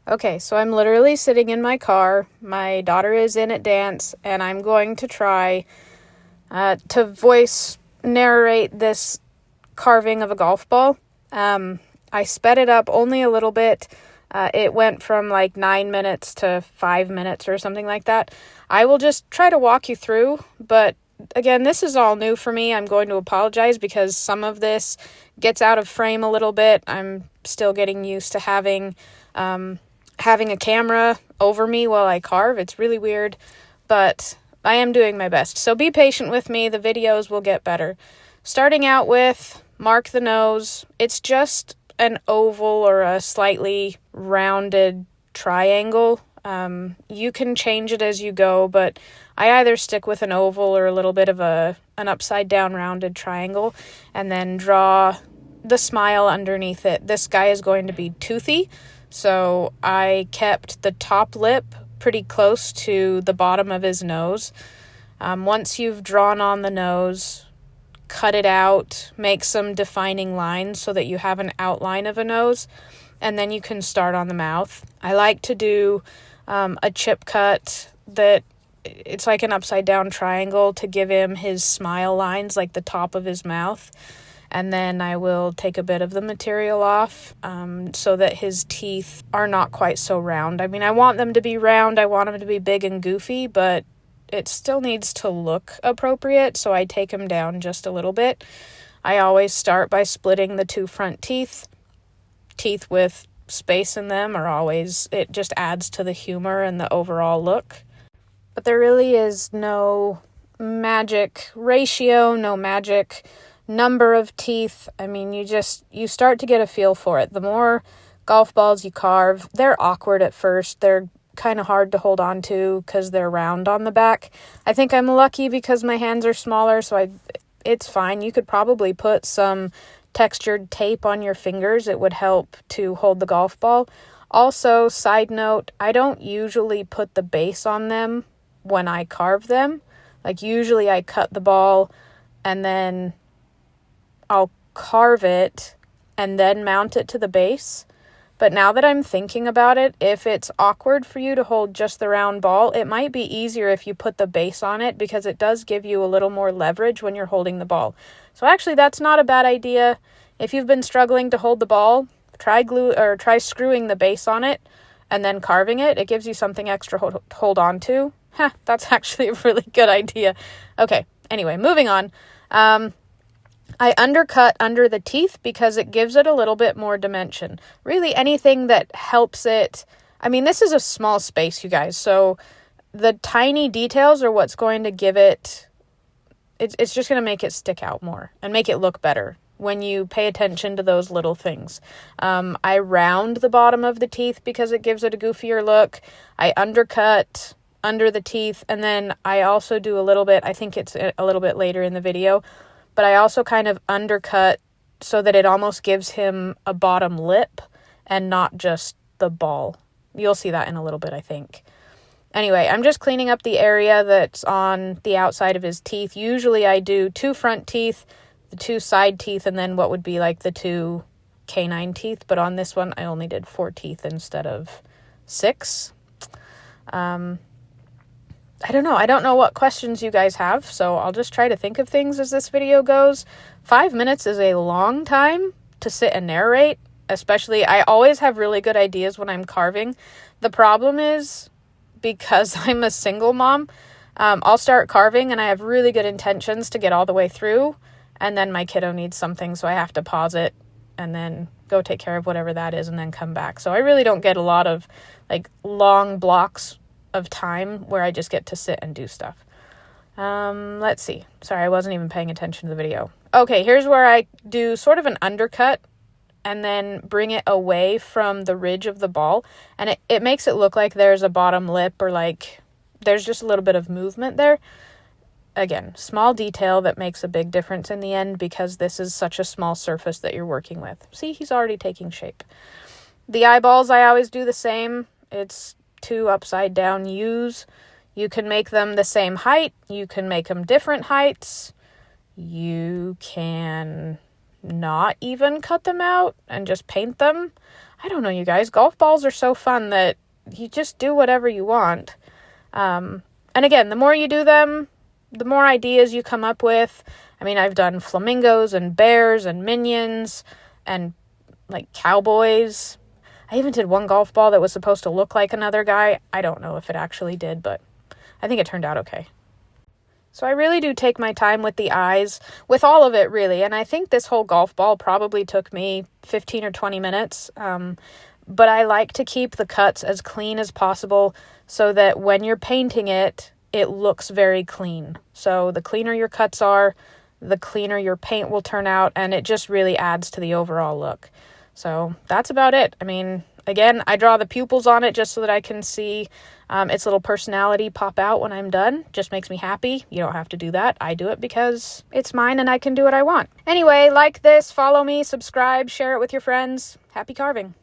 Okay, so I'm literally sitting in my car. My daughter is in at dance, and I'm going to try to voice narrate this carving of a golf ball. I sped it up only a little bit. It went from like 9 minutes to 5 minutes or something like that. I will just try to walk you through, but again, this is all new for me. I'm going to apologize because some of this gets out of frame a little bit. I'm still getting used to having a camera over me while I carve. It's really weird, but I am doing my best. So be patient with me. The videos will get better. Starting out with mark the nose. It's just an oval or a slightly rounded triangle. You can change it as you go, but I either stick with an oval or a little bit of an upside down rounded triangle and then draw the smile underneath it. This guy is going to be toothy, so I kept the top lip pretty close to the bottom of his nose. Once you've drawn on the nose, cut it out, make some defining lines so that you have an outline of a nose, and then you can start on the mouth. I like to do a chip cut that it's like an upside down triangle to give him his smile lines, like the top of his mouth. And then I will take a bit of the material off so that his teeth are not quite so round. I mean, I want them to be round. I want them to be big and goofy, but it still needs to look appropriate, so I take them down just a little bit. I always start by splitting the two front teeth. Teeth with space in them it just adds to the humor and the overall look. But there really is no magic ratio, no magic number of teeth. I mean, you start to get a feel for it. The more golf balls you carve, they're awkward at first. They're kind of hard to hold on to because they're round on the back. I think I'm lucky because my hands are smaller, so it's fine. You could probably put some textured tape on your fingers. It would help to hold the golf ball. Also, side note, I don't usually put the base on them when I carve them. Like, usually I cut the ball and then I'll carve it and then mount it to the base. But now that I'm thinking about it, if it's awkward for you to hold just the round ball, it might be easier if you put the base on it because it does give you a little more leverage when you're holding the ball. So actually, that's not a bad idea. If you've been struggling to hold the ball, try screwing the base on it and then carving it. It gives you something extra to hold on to. That's actually a really good idea. Okay, anyway, moving on. I undercut under the teeth because it gives it a little bit more dimension. Really, anything that helps it. I mean, this is a small space, you guys, so the tiny details are what's going to give it. It's just going to make it stick out more and make it look better when you pay attention to those little things. I round the bottom of the teeth because it gives it a goofier look. I undercut under the teeth, and then I also do a little bit, I think it's a little bit later in the video, but I also kind of undercut so that it almost gives him a bottom lip and not just the ball. You'll see that in a little bit, I think. Anyway, I'm just cleaning up the area that's on the outside of his teeth. Usually I do 2 front teeth, the 2 side teeth, and then what would be like the 2 canine teeth. But on this one, I only did 4 teeth instead of 6. I don't know. I don't know what questions you guys have, so I'll just try to think of things as this video goes. 5 minutes is a long time to sit and narrate, especially I always have really good ideas when I'm carving. The problem is, because I'm a single mom, I'll start carving and I have really good intentions to get all the way through, and then my kiddo needs something, so I have to pause it and then go take care of whatever that is and then come back. So I really don't get a lot of like long blocks of time where I just get to sit and do stuff. Let's see. Sorry, I wasn't even paying attention to the video. Okay, here's where I do sort of an undercut and then bring it away from the ridge of the ball. And it makes it look like there's a bottom lip or like there's just a little bit of movement there. Again, small detail that makes a big difference in the end because this is such a small surface that you're working with. See, he's already taking shape. The eyeballs, I always do the same. It's 2 upside down U's. You can make them the same height. You can make them different heights. You can not even cut them out and just paint them. I don't know, you guys. Golf balls are so fun that you just do whatever you want. And again, the more you do them, the more ideas you come up with. I mean, I've done flamingos and bears and minions and like cowboys. I even did one golf ball that was supposed to look like another guy. I don't know if it actually did, but I think it turned out okay. So I really do take my time with the eyes, with all of it really. And I think this whole golf ball probably took me 15 or 20 minutes. But I like to keep the cuts as clean as possible so that when you're painting it, it looks very clean. So the cleaner your cuts are, the cleaner your paint will turn out, and it just really adds to the overall look. So that's about it. I mean, again, I draw the pupils on it just so that I can see its little personality pop out when I'm done. Just makes me happy. You don't have to do that. I do it because it's mine and I can do what I want. Anyway, like this, follow me, subscribe, share it with your friends. Happy carving.